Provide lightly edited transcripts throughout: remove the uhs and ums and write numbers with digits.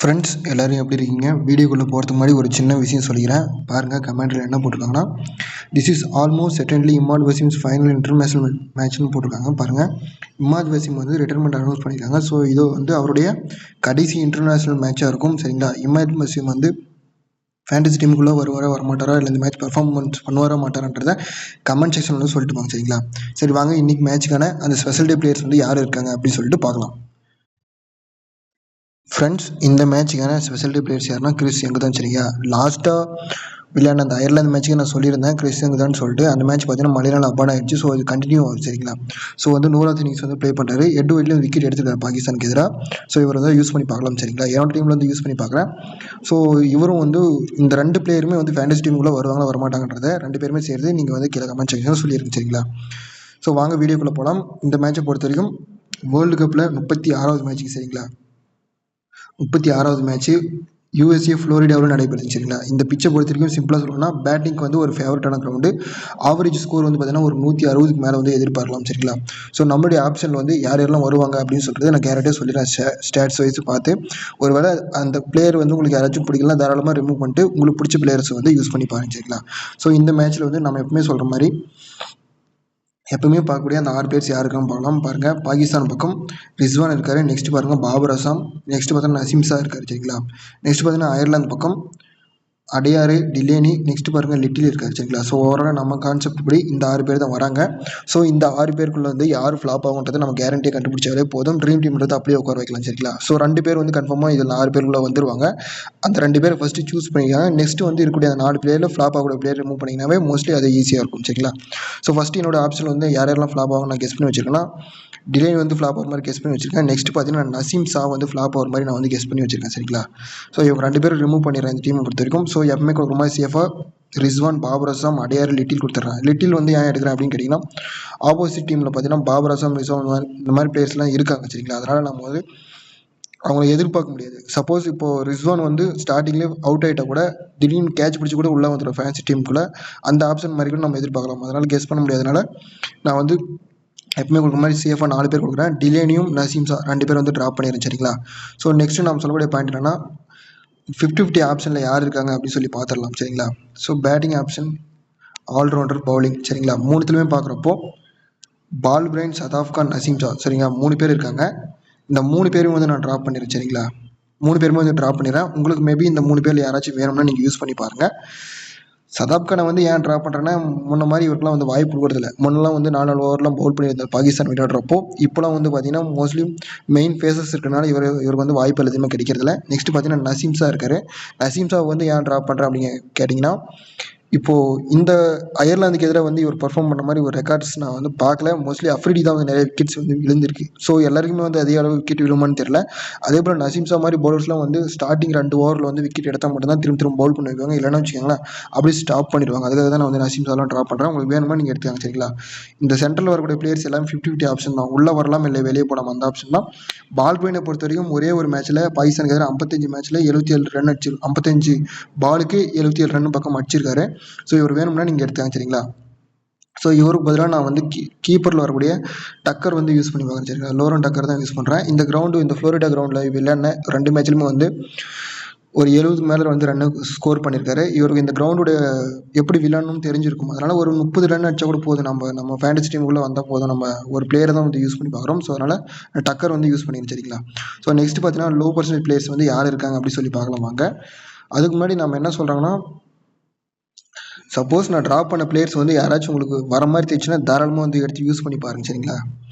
Friends எல்லோரும் எப்படி இருக்கீங்க? வீடியோக்குள்ளே போகிறதுக்கு முன்னாடி ஒரு சின்ன விஷயம் சொல்லிக்கிறேன். பாருங்கள் கமெண்ட்டில் என்ன போட்டிருக்காங்கன்னா, this is almost certainly Imad Wasim's final international மேட்ச்னு போட்டிருக்காங்க. பாருங்கள், இமாட் வசீம் வந்து ரிட்டைர்மெண்ட் அனௌன்ஸ் பண்ணியிருக்காங்க. ஸோ இது வந்து அவருடைய கடைசி இன்டர்நேஷனல் மேட்சாக இருக்கும். சரிங்களா? இமாட் வசீம் வந்து ஃபேண்டசி டீமுக்குள்ளே வருவாரா வரமாட்டாரா, இல்லை இந்த மேட்ச் பர்ஃபார்மன்ஸ் பண்ணுவாரா மாட்டாரான்றதை கமெண்ட் செக்ஷன் வந்து சொல்லிட்டு போங்க. சரிங்களா? சரி வாங்க இன்றைக்கி மேட்ச்சுக்கான அந்த ஸ்பெஷல் டே பிளேயர்ஸ் வந்து யார் இருக்காங்க அப்படின்னு சொல்லிட்டு பார்க்கலாம். ஃப்ரெண்ட்ஸ், இந்த மேட்ச்சுக்கான ஸ்பெஷல் டே பிளேயர்ஸ் யாருன்னா கிறிஸ் யங் தான். சரியா? லாஸ்ட்டாக விளையாட அந்த அயர்லாந்து மேட்ச்சுக்கு நான் சொல்லியிருந்தேன் கிறிஸ் யங் தான் சொல்லிட்டு. அந்த மேட்ச் பார்த்தீங்கன்னா மழையால் அபார்ட் ஆகிடுச்சு. ஸோ அது கண்டினியூ ஆகும். சரிங்களா? ஸோ வந்து நூராத் இன்னிங்ஸ் வந்து ப்ளே பண்ணுறாரு. எட்லையும் விக்கெட் எடுத்துருக்காரு பாகிஸ்தானுக்கு எதிராக. ஸோ இவர் வந்து யூஸ் பண்ணி பார்க்கலாம். சரிங்களா? என்னோட டீமில் வந்து யூஸ் பண்ணி பார்க்குறேன். ஸோ இவரும் வந்து இந்த ரெண்டு பிளேயருமே வந்து ஃபேண்டசி டீமுக்குள்ளே வருவாங்களா வரமாட்டாங்கன்றதை ரெண்டு பேருமே சேர்த்து நீங்கள் வந்து கீழே கமெண்ட் செக்ஷன் சொல்லியிருக்கேன். சரிங்களா? ஸோ வாங்க வீடியோக்குள்ளே போகலாம். இந்த மேட்சை பொறுத்த வரைக்கும் வேர்ல்டு கப்பில் 36வது மேட்ச்சுக்கு. சரிங்களா? 36வது மேட்ச்சு யூஎஸ்ஏ ஃப்ளோரிடாவில் நடைபெறுது. சரிங்களா? இந்த பிச்சை பொறுத்த வரைக்கும் சிம்பிளாக சொல்லணும்னா பேட்டிங்க்கு வந்து ஒரு ஃபேவரட்டான கிரவுண்டு. ஆவரேஜ் ஸ்கோர் வந்து பார்த்தீங்கன்னா ஒரு 160க்கு மேலே வந்து எதிர்பார்க்கலாம். சரிங்களா? ஸோ நம்மளுடைய ஆப்ஷனில் வந்து யார் யாரெல்லாம் வருவாங்க அப்படின்னு சொல்கிறது நான் கேரக்டே சொல்லிடுறேன். ஸ்டாட்ஸ் வைஸ் பார்த்து ஒருவேளை அந்த பிளேயர் வந்து உங்களுக்கு யாராச்சும் பிடிக்கலாம் தாராளமாக ரிமூவ் பண்ணிட்டு உங்களுக்கு பிடிச்ச பிளேயர்ஸை வந்து யூஸ் பண்ணி பாருங்க. சரிங்களா? ஸோ இந்த மேட்ச்சில் வந்து நம்ம எப்பவுமே சொல்கிற மாதிரி எப்பவுமே பார்க்கக்கூடிய அந்த 6 பேர்ஸ் யாருக்குன்னு பார்க்கலாம். பாருங்கள், பாகிஸ்தான் பக்கம் ரிஸ்வான் இருக்கார். நெக்ஸ்ட் பாருங்கள் பாபர் அசாம். நெக்ஸ்ட் பார்த்தீங்கன்னா நசீம் ஷா இருக்கார். சரிங்களா? நெக்ஸ்ட் பார்த்தீங்கன்னா அயர்லாந்து பக்கம் அடையாறு டிலேனி. நெக்ஸ்ட் பாருங்கள் லிட்டில் இருக்கார். சரிங்களா? ஸோ ஓவரால் நம்ம கான்செப்ட் படி இந்த 6 பேர் தான் வராங்க. ஸோ இந்த 6 பேருக்குள்ளே வந்து யார் ஃப்ளாப் ஆகுன்றதை நம்ம கேரண்டியாக கண்டுபிடிச்சாலே போதும். ட்ரீம் டீம்ன்றது அப்படியே உட்கார வைக்கலாம். சரிங்களா? ஸோ 2 பேர் வந்து கன்ஃபார்மாக இதில் 6 பேருக்குள்ளே வந்துருவாங்க. அந்த 2 பேரை ஃபஸ்ட்டு சூஸ் பண்ணிக்காங்க. நெக்ஸ்ட் வந்து இருக்கக்கூடிய அந்த 4 பிளேயரில் ஃப்ளாப் ஆகக்கூடிய பிளேயர் ரிமூவ் பண்ணிங்கனாவே மோஸ்ட்லி அது ஈஸியாக இருக்கும். சரிங்களா? ஸோ ஃபஸ்ட்டு என்னோட ஆப்ஷன் வந்து யாரெல்லாம் ஃப்ளாப் ஆகும் நான் கெஸ் பண்ணி வச்சிருக்கேன்னா, டிலேன் வந்து ஃப்ளாப் ஆகிற மாதிரி கெஸ் பண்ணி வச்சிருக்கேன். நெக்ஸ்ட் பார்த்தீங்கன்னா நசீம் ஷா வந்து ஃப்ளாப் ஆகிற மாதிரி நான் வந்து கெஸ் பண்ணி வச்சிருக்கேன். சரிங்களா? ஸோ இவங்க 2 பேரும் ரிமூவ் பண்ணிடுறேன் இந்த டீமை பொறுத்த வரைக்கும். ஸோ எப்பவுமே கொடுக்குற மாதிரி சேஃபாக ரிஸ்வான், பாபர் அசாம், அடையாறு, லிட்டில் கொடுத்துட்றேன். லிட்டில் வந்து ஏன் எடுக்கிறேன் அப்படின்னு கேட்டிங்கன்னா, ஆப்போசிட் டீமில் பார்த்தீங்கன்னா பாபர் அசாம், ரிஸ்வான் இந்த மாதிரி பிளேயர்ஸ்லாம் இருக்காங்க. சரிங்களா? அதனால் நம்ம வந்து அவங்கள எதிர்பார்க்க முடியாது. சப்போஸ் இப்போது ரிஸ்வான் வந்து ஸ்டார்டிங்லேயே அவுட் ஆகிட்டால் கூட திடீர்னு கேட்ச் பிடிச்சி கூட உள்ளே வந்துடும் ஃபேன்சி டீமுக்குள்ளே. அந்த ஆப்ஷன் மாதிரி கூட நம்ம எதிர்பார்க்கலாம். அதனால் கெஸ் பண்ண முடியாதனால நான் வந்து எப்பவுமே கொடுக்குற மாதிரி சேஃபாக 4 பேர் கொடுக்குறேன். டிலேனியும் நசீம் ஷா 2 பேர் வந்து ட்ராப் பண்ணிடுறேன். சரிங்களா? ஸோ நெக்ஸ்ட்டு நம்ம சொல்லக்கூடிய பாயிண்ட் என்னன்னா 50-50 ஆப்ஷனில் யார் இருக்காங்க அப்படின்னு சொல்லி பார்த்துடலாம். சரிங்களா? So batting option, allrounder, bowling. சரிங்களா? மூணுத்துலையுமே பார்க்குறப்போ பால் பிரைன், சதாஃப் கான், நசீம் ஷா. சரிங்களா? 3 பேர் இருக்காங்க. இந்த 3 பேரும் வந்து நான் ட்ராப் பண்ணிடுறேன். சரிங்களா? 3 பேருமே வந்து ட்ராப் பண்ணிடுறேன். உங்களுக்கு மேபி இந்த 3 பேரில் யாராச்சும் வேணும்னா நீங்கள் யூஸ் பண்ணி பாருங்கள். சதாப் கானை வந்து ஏன் ட்ராப் பண்ணுறேன்னா, முன்ன மாதிரி இவருக்குலாம் வந்து வாய்ப்பு கொடுக்குறதில்ல. முன்னெல்லாம் வந்து 4 ஓவர்லாம் பவுல் பண்ணியிருந்தார் பாகிஸ்தான் விளையாடுறப்போ. இப்போலாம் வந்து பார்த்தீங்கன்னா மோஸ்ட்லி மெயின் ஃபேஸஸ் இருக்கிறனால இவருக்கு வந்து வாய்ப்பு எதுவுமே கிடைக்கிறதில்ல. நெக்ஸ்ட் பார்த்தீங்கன்னா நசீம் ஷா இருக்கார். நசீம் ஷா வந்து ஏன் ட்ராப் பண்ணுறேன் அப்படின்னு கேட்டிங்கன்னா, இப்போது இந்த அயர்லாந்துக்கு எதிராக வந்து இவர் பர்ஃபார்ம் பண்ண மாதிரி ஒரு ரெக்கார்ட்ஸ் நான் வந்து பார்க்கல. மோஸ்ட்லி அஃப்ரிடி தான் வந்து நிறைய விக்கெட்ஸ் வந்து விழுந்திருக்கு. ஸோ எல்லாருக்குமே வந்து அதிக அளவு விக்கெட் விழுமான்னு தெரியல. அதே போல் நசீம் ஷா மாதிரி பவுலர்ஸ்லாம் வந்து ஸ்டார்டிங் 2 ஓவரில் வந்து விக்கெட் எடுத்தால் மட்டும் தான் திரும்ப பவுல் பண்ணி வைப்பாங்க. இல்லைன்னா வச்சுக்கோங்களேன் அப்படியே ஸ்டாப் பண்ணிடுவாங்க. அதுக்காக தான் நான் வந்து நசீம் ஷாலாம் ட்ராப் பண்ணுறேன். உங்களுக்கு வேணுமா நீங்கள் எடுத்துக்காங்க. சரிங்களா? இந்த சென்ட்ரல் வரக்கூடிய பிளேயர்ஸ் எல்லாம் 50-50 ஆப்ஷன் தான். உள்ளே வரலாம் இல்லை வெளியே போகலாம், அந்த ஆப்ஷன் தான். பால் பிரைனை பொறுத்த வரைக்கும் ஒரே ஒரு மேட்ச்சில் பாகிஸ்தானுக்கு எதிராக 55 மேட்ச்சில் 77 ரன் அடிச்சு 55 பாலுக்கு 77 ரன் பக்கம் அடிச்சிருக்காரு. ஸோ இவர் வேணும்னா நீங்கள் எடுத்தாங்க. சரிங்களா? ஸோ இவருக்கு பதிலாக நான் வந்து கீப்பரில் வரக்கூடிய டக்கர் வந்து யூஸ் பண்ணி பார்க்குறேன். சரிங்களா? லோரன் டக்கர் தான் யூஸ் பண்ணுறேன். இந்த கிரவுண்டு இந்த ஃப்ளோரிடா கிரவுண்டில் விளையாடின 2 மேட்ச்லையுமே வந்து ஒரு 70 மேலே வந்து ரன்னு ஸ்கோர் பண்ணியிருக்காரு. இவருக்கு இந்த கிரவுண்டோட எப்படி விளையாடணும்னு தெரிஞ்சிருக்கும். அதனால் ஒரு 30 ரன் அடிச்சா கூட போதும். நம்ம ஃபேண்டசி டீமுக்குள்ளே வந்தால் போதும். நம்ம ஒரு பிளேயரை தான் வந்து யூஸ் பண்ணி பார்க்குறோம். ஸோ அதனால் டக்கர் வந்து யூஸ் பண்ணிடுறேன். சரிங்களா? ஸோ நெக்ஸ்ட் பார்த்தீங்கன்னா லோ பர்சன்டேஜ் பிளேயர்ஸ் வந்து யார் இருக்காங்க அப்படின்னு சொல்லி பார்க்கலாம் வாங்க. அதுக்கு முன்னாடி நம்ம என்ன சொல்கிறாங்கன்னா, சப்போஸ் நான் ட்ராப் பண்ண பிளேயர்ஸ் வந்து யாராச்சும் உங்களுக்கு வர மாதிரி தெரிச்சுன்னா தாராளமாக வந்து எடுத்து யூஸ் பண்ணி பாருங்கள். சரிங்களா?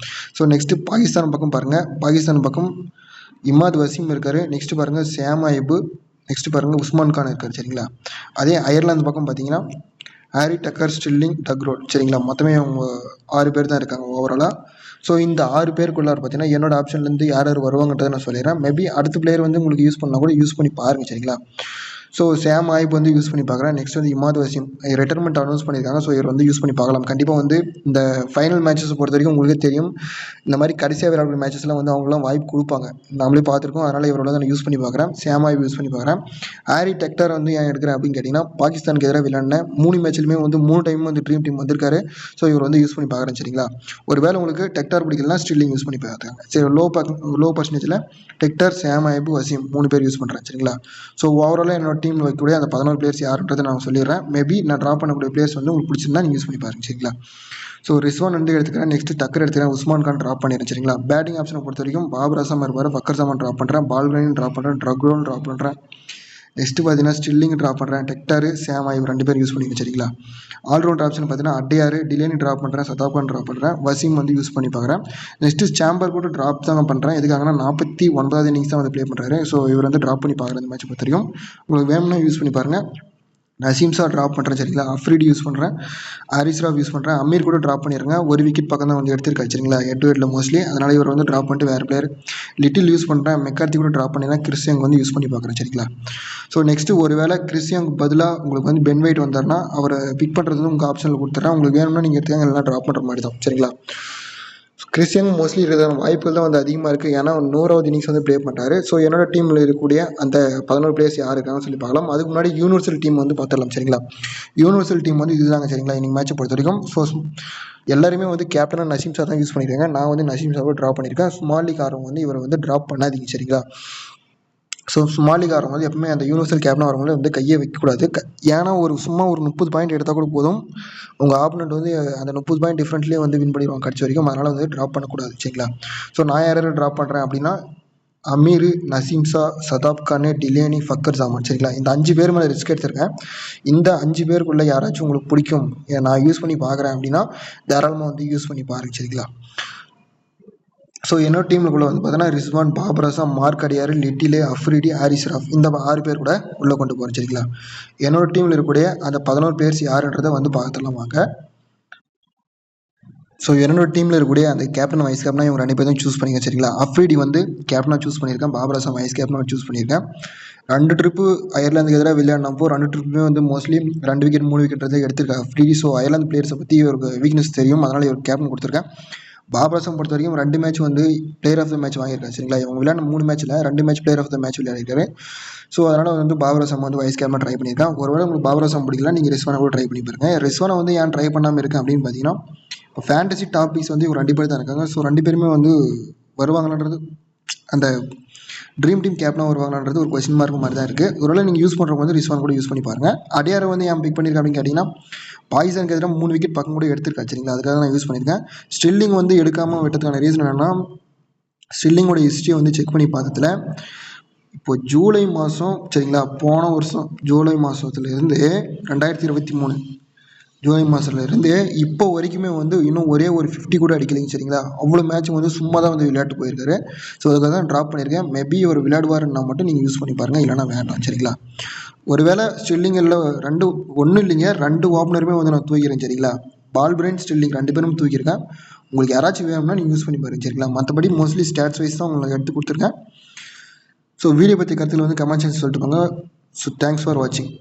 ஸோ நெக்ஸ்ட்டு பாகிஸ்தான் பக்கம் பாருங்கள். பாகிஸ்தான் பக்கம் இமாத் வசீம் இருக்கார். நெக்ஸ்ட்டு பாருங்கள் ஷாம் அயூப். நெக்ஸ்ட்டு பாருங்கள் உஸ்மான் கான் இருக்கார். சரிங்களா? அதே அயர்லாந்து பக்கம் பார்த்தீங்கன்னா ஹாரி, டக்கர், ஸ்டில்லிங், டக்ரோட். சரிங்களா? மொத்தமே அவங்க 6 பேர் தான் இருக்காங்க ஓவராலாக. ஸோ இந்த 6 பேருக்குள்ளார பார்த்தீங்கன்னா என்னோட ஆப்ஷன்லேருந்து யார் யார் வருவாங்கன்றதை நான் சொல்லிடுறேன். மேபி அடுத்த பிளேயர் வந்து உங்களுக்கு யூஸ் பண்ணால் கூட யூஸ் பண்ணி பாருங்கள். சரிங்களா? ஸோ சேம் ஆய்ப் வந்து யூஸ் பண்ணி பார்க்குறேன். நெக்ஸ்ட் வந்து இமாத் வசீம் ரிட்டர்மெண்ட் அனௌன்ஸ் பண்ணியிருக்காங்க. ஸோ இவர் வந்து யூஸ் பண்ணி பார்க்கலாம். கண்டிப்பாக வந்து இந்த ஃபைனல் மேட்சஸ் பொறுத்த வரைக்கும் உங்களுக்கே தெரியும், இந்த மாதிரி கடைசியாக விளையாடுற மேட்சஸ்லாம் வந்து அவங்களாம் வாய்ப்பு கொடுப்பாங்க. நம்மளே பார்த்துருக்கோம். அதனால் இவரோட தான் நான் யூஸ் பண்ணி பார்க்குறேன். சேம் ஆய்ப் யூஸ் பண்ணி பார்க்குறேன். ஹாரி டெக்டர் வந்து ஏன் எடுக்கிறேன் அப்படின்னு கேட்டிங்கன்னா, பாகிஸ்தானுக்கு எதிராக விளையாடின 3 மேட்ச்லையுமே வந்து 3 டைம் வந்து ட்ரீம் டீம் வந்திருக்காரு. ஸோ இவர் வந்து யூஸ் பண்ணி பார்க்குறேன். சரிங்களா? ஒருவேளை உங்களுக்கு டெக்டார் பிடிக்கலனா ஸ்டில்லிங் யூஸ் பண்ணி பார்த்துங்க. சரி, லோ பர்சன்டேஜில் டெக்டர், சேம் ஆய்ப், வசீம் 3 பேர் யூஸ் பண்ணுறேன். சரிங்களா? ஸோ ஓவராலாக என்னோட டீமில் வைக்கக்கூடிய அந்த 11 பிளேயர்ஸ் யாருன்றதை நான் சொல்லிடுறேன். மேபி நான் ட்ராப் பண்ணக்கூடிய பிளேயர்ஸ் வந்து உங்களுக்கு பிடிச்சிருந்தா நீங்கள் யூஸ் பண்ணி பாருங்க. சரிங்களா? ஸோ ரிஸ்வான் வந்து எடுத்துக்கிறேன். நெக்ஸ்ட் டக்கர் எடுத்துக்கிறேன். உஸ்மான் கான் ட்ராப் பண்ணிடுறேன். சரிங்களா? பேட்டிங் ஆப்ஷனை பொறுத்த வரைக்கும் பாபர் அசாம் இருப்பார். ஃபக்கர் ஜமான் ட்ராப் பண்ணுறேன். பால்கிரைன் ட்ராப் பண்ணுறேன். ட்ரக்ரோல் ட்ராப் பண்ணுறேன். நெக்ஸ்ட்டு பார்த்தீங்கன்னா ஸ்டில்லிங் ட்ராப் பண்ணுறேன். டெக்டாரு, சேம் ஆய்வு 2 பேர் யூஸ் பண்ணிக்கிறேன். சரிங்களா? ஆல்ரவுண்ட் ஆப்ஷன் பார்த்தீங்கன்னா அட்டையார், டிலேனி ட்ராப் பண்ணுறேன். சதாப் கான் ட்ராப் பண்ணுறேன். வசீம் வந்து யூஸ் பண்ணி பார்க்குறேன். நெக்ஸ்ட்டு சாம்பர் கூட ட்ராப் தாங்க பண்ணுறேன். எதுக்காகனா 49வது இன்னிங்ஸ் தான் வந்து ப்ளே பண்ணுறாரு. ஸோ இவர் வந்து ட்ராப் பண்ணி பார்க்குறேன். இந்த மேட்ச் பொறுத்த வரைக்கும் உங்களுக்கு வேணும்னா யூஸ் பண்ணி பாருங்கள். நசீம் ஷா ட்ராப் பண்ணுறேன். சரிங்களா? அஃப்ரீடி யூஸ் பண்ணுறேன். ஹாரிஸ் ராவ் யூஸ் பண்ணுறேன். அமீர் கூட ட்ராப் பண்ணிடுங்க. ஒரு விக்கெட் பக்கம் தான் வந்து எடுத்திருக்காரு. சரிங்களா? 8 மோஸ்ட்லி. அதனால் இவர் வந்து ட்ராப் பண்ணிட்டு வேறு பிளேயர் லிட்டில் யூஸ் பண்ணுறேன். மெக்கார்த்தி கூட ட்ராப் பண்ணிடுறேன். கிறிஸ் யங் வந்து யூஸ் பண்ணி பார்க்குறேன். சரிங்களா? ஸோ நெக்ஸ்ட்டு ஒரு வேளை கிறிஸ் யங் பதிலாக உங்களுக்கு வந்து பென் வைட் வந்தார்னா அவரை பிக் பண்ணுறது வந்து உங்கள் ஆப்ஷனில் கொடுத்துட்றேன். உங்களுக்கு வேணும்னா நீங்கள் எடுத்துக்காங்க, எல்லாம் ட்ராப் பண்ணுற மாதிரி தான். சரிங்களா? கிறிஸ் யங் மோஸ்ட்லி இருக்கிற வாய்ப்புகள் தான் வந்து அதிகமாக இருக்குது. ஏன்னா 100வது இன்னிங்ஸ் வந்து ப்ளே பண்ணுறாரு. ஸோ என்னோட டீமில் இருக்கக்கூடிய அந்த 11 பிளேயர்ஸ் யார் இருக்காங்கன்னு சொல்லி பார்க்கலாம். அதுக்கு முன்னாடி யூனிவர்சல் டீம் வந்து பார்த்துடலாம். சரிங்களா? யூனிவர்சல் டீம் வந்து இதுதாங்க. சரிங்களா? இன்னைக்கு மேட்சை பொறுத்த வரைக்கும் ஸோ எல்லாருமே வந்து கேப்டனாக நசீம் ஷா தான் யூஸ் பண்ணியிருக்காங்க. நான் வந்து நசீம் ஷாவை ட்ராப் பண்ணியிருக்கேன். ஸ்மால் லீக் ஆரவங்க வந்து இவரை வந்து ட்ராப் பண்ணாதீங்க. சரிங்களா? ஸோ ஸ்மால் லீக் ஆரவங்க வந்து எப்பவுமே அந்த யூனிவர்சல் கேப்டன் வரவங்களே வந்து கையை வைக்கக்கூடாது. ஏன்னா சும்மா ஒரு 30 பாயிண்ட் எடுத்தால் கூட போதும், உங்கள் ஆப்போனண்ட் வந்து அந்த 30 பாயிண்ட் டிஃப்ரெண்ட்லேயே வந்து வின் பண்ணிடுவாங்க கடைசி வரைக்கும். அதனால் வந்து ட்ராப் பண்ணக்கூடாது. சரிங்களா? ஸோ நான் யார் ட்ராப் பண்ணுறேன் அப்படின்னா அமீர், நசீம் ஷா, சதாப் கான், டிலேனி, ஃபக்கர் ஜமான். சரிங்களா? இந்த 5 பேர் மேலே ரிஸ்க் எடுத்திருக்கேன். இந்த 5 பேருக்குள்ளே யாராச்சும் உங்களுக்கு பிடிக்கும், நான் யூஸ் பண்ணி பார்க்குறேன் அப்படின்னா தாராளமாக வந்து யூஸ் பண்ணி பாருங்க. சரிங்களா? ஸோ என்னோட டீமுக்குள்ளே வந்து பார்த்தீங்கன்னா ரிஸ்வான், பாபர் அசாம், மார்க் அடியார், லிட்டிலே, அஃப்ரிடி, ஹாரிஸ் ராஃப் இந்த 6 பேர் கூட உள்ளே கொண்டு போகிறேன். சரிங்களா? என்னோட டீமில் இருக்கக்கூடிய அந்த 11 பேர்ஸ் யாருன்றதை வந்து பார்த்துலாம் வாங்க. ஸோ என்னோட டீமில் இருக்கக்கூடிய அந்த கேப்டன், வைஸ் கேப்டனாக இவங்க 2 பேரும் சூஸ் பண்ணிங்க. சரிங்களா? அஃப்ரிடி வந்து கேப்டனாக சூஸ் பண்ணியிருக்கேன். பாபர் அசாம் வைஸ் கேப்டனாக சூஸ் பண்ணியிருக்கேன். 2 ட்ரிப்பு அயர்லாந்துக்கு எதிராக விளையாடினப்போ 2 ட்ரிப்புமே வந்து மோஸ்ட்லி 2 விக்கெட் 3 விக்கெட் எடுத்திருக்காங்க அஃப்ரிடி. ஸோ அயர்லாந்து பிளேயர்ஸை பற்றி இவருக்கு வீக்னஸ் தெரியும். அதனால் இவர் கேப்டன் கொடுத்துருக்கேன். பாபர் அசாம் பொறுத்த வரைக்கும் 2 மேட்ச் வந்து பிளேயர் ஆஃப் த மேட்ச் வாங்கியிருக்காரு. சரிங்களா? இவங்க விளையாடின 3 மேட்ச்சில் 2 match player of the match விளையாடிருக்காரு. ஸோ அதனால் வந்து பாபர் அசாம் வந்து வைஸ் கேப்டனாக ட்ரை பண்ணியிருக்கேன். ஒருவேளை உங்களுக்கு பாபர் அசாம் பிடிக்கல, நீங்கள் ரிஸ்வானை கூட ட்ரை பண்ணி பாருங்க. ரிஸ்வானை வந்து ஏன் ட்ரை பண்ணாமல் இருக்கேன் அப்படின்னு பார்த்தீங்கன்னா, இப்போ ஃபேண்டசி டாபிக்ஸ் வந்து இவங்க 2 பேர் தான் இருக்காங்க. ஸோ 2 பேருமே வந்து வருவாங்கன்றது அந்த ட்ரீம் டீம் கேப்டனாக வருவாங்கன்றது ஒரு கொஸ்டின் மார்க் மாதிரி தான் இருக்குது. ஒருவேளை நீங்கள் யூஸ் பண்ணுறவங்க வந்து ரிஸ்வான் கூட யூஸ் பண்ணி பாருங்கள். அடியாரை வந்து ஏன் பிக் பண்ணியிருக்கேன் அப்படின்னு கேட்டிங்கன்னா, பாகிஸ்தானுக்கு எதிராக 3 விக்கெட் பக்கம் கூட எடுத்திருக்கேன். சரிங்களா? அதுக்காக நான் யூஸ் பண்ணியிருக்கேன். ஸ்டில்லிங் வந்து எடுக்காமல் விட்டதுக்கான ரீசன் என்னென்னா, ஸ்டில்லிங்கோட ஹிஸ்ட்ரியை வந்து செக் பண்ணி பார்த்ததுல இப்போ ஜூலை மாதம், சரிங்களா, போன வருஷம் ஜூலை மாதத்துலேருந்து 2023 ஜூலை மாதத்துலேருந்து இப்போ வரைக்குமே வந்து இன்னும் ஒரே ஒரு 50 கூட அடிக்கலைங்க. சரிங்களா? அவ்வளோ மேட்ச் வந்து சும்மா தான் வந்து விளையாட்டு போயிருக்காரு. ஸோ அதுக்காக தான் ட்ராப் பண்ணியிருக்கேன். மேபி ஒரு விளையாடுவாருன்னா மட்டும் நீங்கள் யூஸ் பண்ணி பாருங்கள், இல்லைனா வேண்டாம். சரிங்களா? ஒருவேளை ஸ்டில்லிங்கில் ஒன்றும் இல்லைங்க, 2 ஓப்பனருமே வந்து நான் தூக்கிறேன். சரிங்களா? பால்பிரைன், ஸ்டில்லிங் 2 பேரும் தூக்கியிருக்கேன். உங்களுக்கு யாராச்சும் வேணும்னா நீங்கள் யூஸ் பண்ணி பாருங்க. சரிங்களா? மற்றபடி மோஸ்ட்லி ஸ்டாட்ஸ் வைஸ் தான் உங்களுக்கு எடுத்து கொடுத்துருக்கேன். ஸோ வீடியோ பற்றி கருத்தில் வந்து கமெண்ட் செக்ஷன் சொல்லிட்டு போங்க. ஸோ தேங்க்ஸ் ஃபார் வாட்சிங்.